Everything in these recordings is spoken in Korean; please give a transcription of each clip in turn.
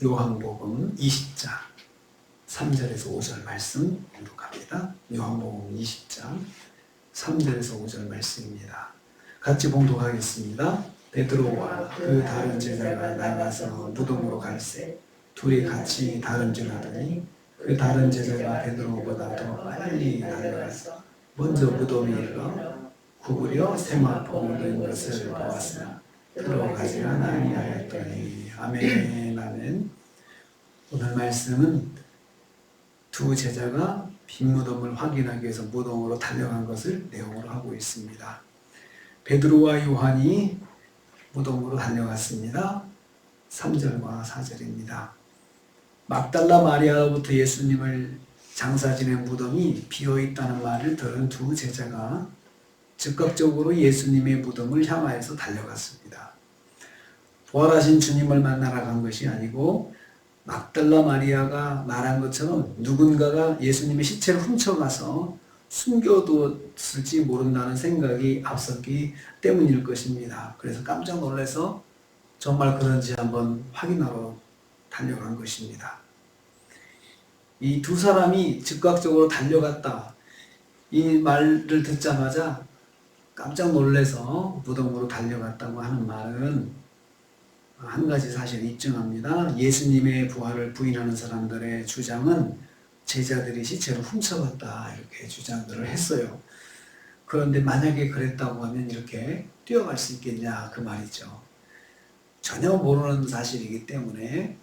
요한복음 20장 3절에서 5절 말씀 봉독합니다. 요한복음 20장 3절에서 5절 말씀입니다. 같이 봉독하겠습니다. 베드로와 그 다른 제자가 나가서 무덤으로 갈새 둘이 같이 다름질하더니 그 다른 제자가 베드로보다 더 빨리 달려가서 먼저 무덤에 이르러 구부려 세마포 넣은 것을 보았으나 들어가지는 아니하였더니. 아멘. 아멘. 오늘 말씀은 두 제자가 빈 무덤을 확인하기 위해서 무덤으로 달려간 것을 내용으로 하고 있습니다. 베드로와 요한이 무덤으로 달려갔습니다. 3절과 4절입니다. 막달라 마리아로부터 예수님을 장사 지낸 무덤이 비어있다는 말을 들은 두 제자가 즉각적으로 예수님의 무덤을 향하여서 달려갔습니다. 부활하신 주님을 만나러 간 것이 아니고 막달라 마리아가 말한 것처럼 누군가가 예수님의 시체를 훔쳐가서 숨겨두었을지 모른다는 생각이 앞섰기 때문일 것입니다. 그래서 깜짝 놀라서 정말 그런지 한번 확인하러 달려간 것입니다. 이 두 사람이 즉각적으로 달려갔다, 이 말을 듣자마자 깜짝 놀라서 무덤으로 달려갔다고 하는 말은 한 가지 사실을 입증합니다. 예수님의 부활을 부인하는 사람들의 주장은 제자들이 시체를 훔쳐갔다 이렇게 주장들을 했어요. 그런데 만약에 그랬다고 하면 이렇게 뛰어갈 수 있겠냐 그 말이죠. 전혀 모르는 사실이기 때문에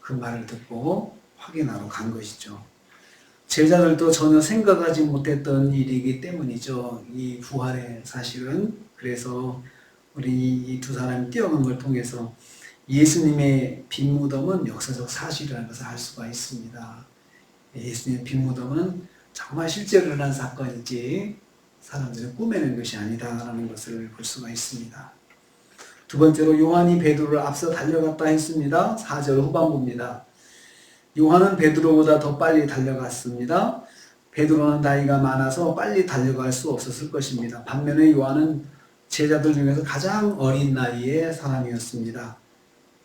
그 말을 듣고 확인하러 간 것이죠. 제자들도 전혀 생각하지 못했던 일이기 때문이죠. 이 부활의 사실은. 그래서 우리 이 두 사람이 뛰어간 걸 통해서 예수님의 빈 무덤은 역사적 사실이라는 것을 알 수가 있습니다. 예수님의 빈 무덤은 정말 실제로 일어난 사건이지 사람들이 꾸며낸 것이 아니다라는 것을 볼 수가 있습니다. 두 번째로 요한이 베드로를 앞서 달려갔다 했습니다. 4절 후반부입니다. 요한은 베드로보다 더 빨리 달려갔습니다. 베드로는 나이가 많아서 빨리 달려갈 수 없었을 것입니다. 반면에 요한은 제자들 중에서 가장 어린 나이의 사람이었습니다.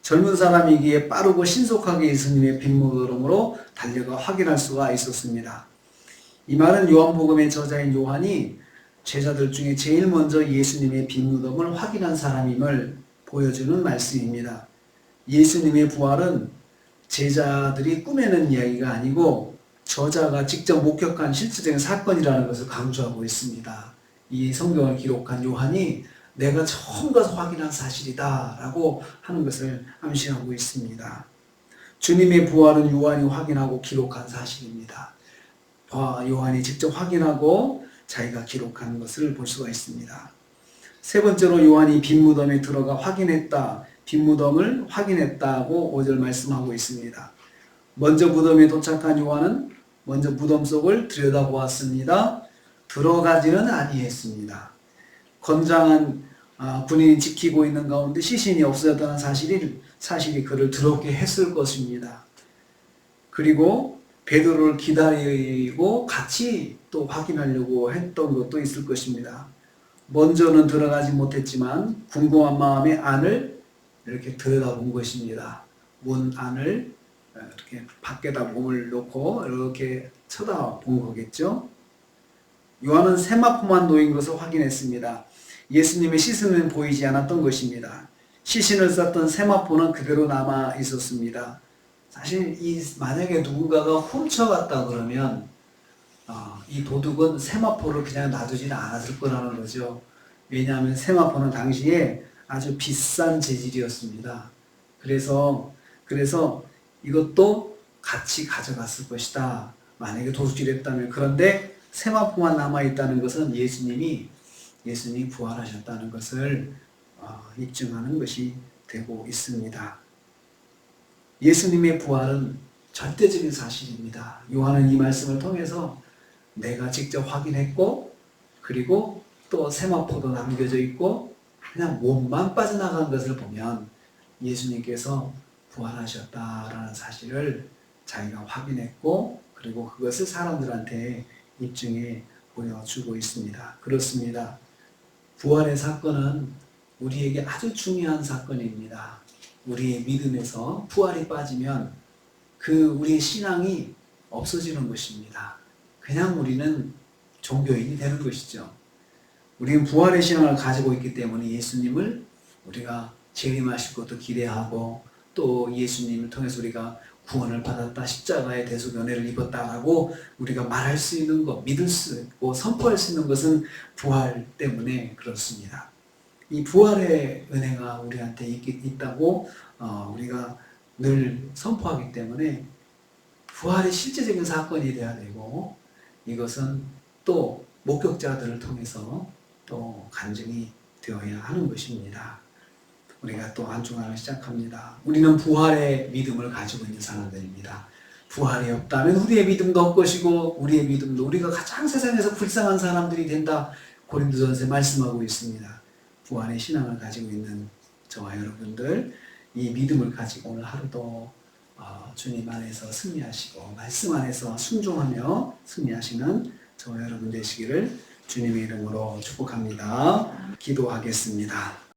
젊은 사람이기에 빠르고 신속하게 예수님의 빈 무덤으로 달려가 확인할 수가 있었습니다. 이 말은 요한복음의 저자인 요한이 제자들 중에 제일 먼저 예수님의 빈 무덤을 확인한 사람임을 보여주는 말씀입니다. 예수님의 부활은 제자들이 꾸며낸 이야기가 아니고 저자가 직접 목격한 실질적인 사건이라는 것을 강조하고 있습니다. 이 성경을 기록한 요한이 내가 처음 가서 확인한 사실이다 라고 하는 것을 암시하고 있습니다. 주님의 부활은 요한이 확인하고 기록한 사실입니다. 요한이 직접 확인하고 자기가 기록한 것을 볼 수가 있습니다. 세 번째로 요한이 빈 무덤에 들어가 확인했다, 빈 무덤을 확인했다고 5절 말씀하고 있습니다. 먼저 무덤에 도착한 요한은 먼저 무덤 속을 들여다보았습니다. 들어가지는 아니했습니다. 건장한 군인이 지키고 있는 가운데 시신이 없어졌다는 사실이 그를 두렵게 했을 것입니다. 그리고 베드로를 기다리고 같이 또 확인하려고 했던 것도 있을 것입니다. 먼저는 들어가지 못했지만 궁금한 마음에 안을 이렇게 들여다본 것입니다. 문 안을 이렇게 밖에다 몸을 놓고 이렇게 쳐다본 거겠죠. 요한은 세마포만 놓인 것을 확인했습니다. 예수님의 시신은 보이지 않았던 것입니다. 시신을 쌌던 세마포는 그대로 남아 있었습니다. 사실 만약에 누군가가 훔쳐갔다 그러면 이 도둑은 세마포를 그냥 놔두지는 않았을 거라는 거죠. 왜냐하면 세마포는 당시에 아주 비싼 재질이었습니다. 그래서 이것도 같이 가져갔을 것이다. 만약에 도둑질했다면. 그런데 세마포만 남아있다는 것은 예수님이 부활하셨다는 것을 입증하는 것이 되고 있습니다. 예수님의 부활은 절대적인 사실입니다. 요한은 이 말씀을 통해서 내가 직접 확인했고 그리고 또 세마포도 남겨져 있고 그냥 몸만 빠져나간 것을 보면 예수님께서 부활하셨다라는 사실을 자기가 확인했고 그리고 그것을 사람들한테 입증해 보여주고 있습니다. 그렇습니다. 부활의 사건은 우리에게 아주 중요한 사건입니다. 우리의 믿음에서 부활이 빠지면 그 우리의 신앙이 없어지는 것입니다. 그냥 우리는 종교인이 되는 것이죠. 우리는 부활의 신앙을 가지고 있기 때문에 예수님을 우리가 재림하실 것도 기대하고 또 예수님을 통해서 우리가 구원을 받았다, 십자가의 대속 연회를 입었다라고 우리가 말할 수 있는 것, 믿을 수 있고 선포할 수 있는 것은 부활 때문에 그렇습니다. 이 부활의 은혜가 우리한테 있다고 우리가 늘 선포하기 때문에 부활이 실제적인 사건이 되어야 되고 이것은 또 목격자들을 통해서 또 간증이 되어야 하는 것입니다. 우리가 또 한 주간을 시작합니다. 우리는 부활의 믿음을 가지고 있는 사람들입니다. 부활이 없다면 우리의 믿음도 없것이고 우리의 믿음도 우리가 가장 세상에서 불쌍한 사람들이 된다. 고린도전서에 말씀하고 있습니다. 부활의 신앙을 가지고 있는 저와 여러분들 이 믿음을 가지고 오늘 하루도 주님 안에서 승리하시고 말씀 안에서 순종하며 승리하시는 저와 여러분 되시기를 주님의 이름으로 축복합니다. 기도하겠습니다.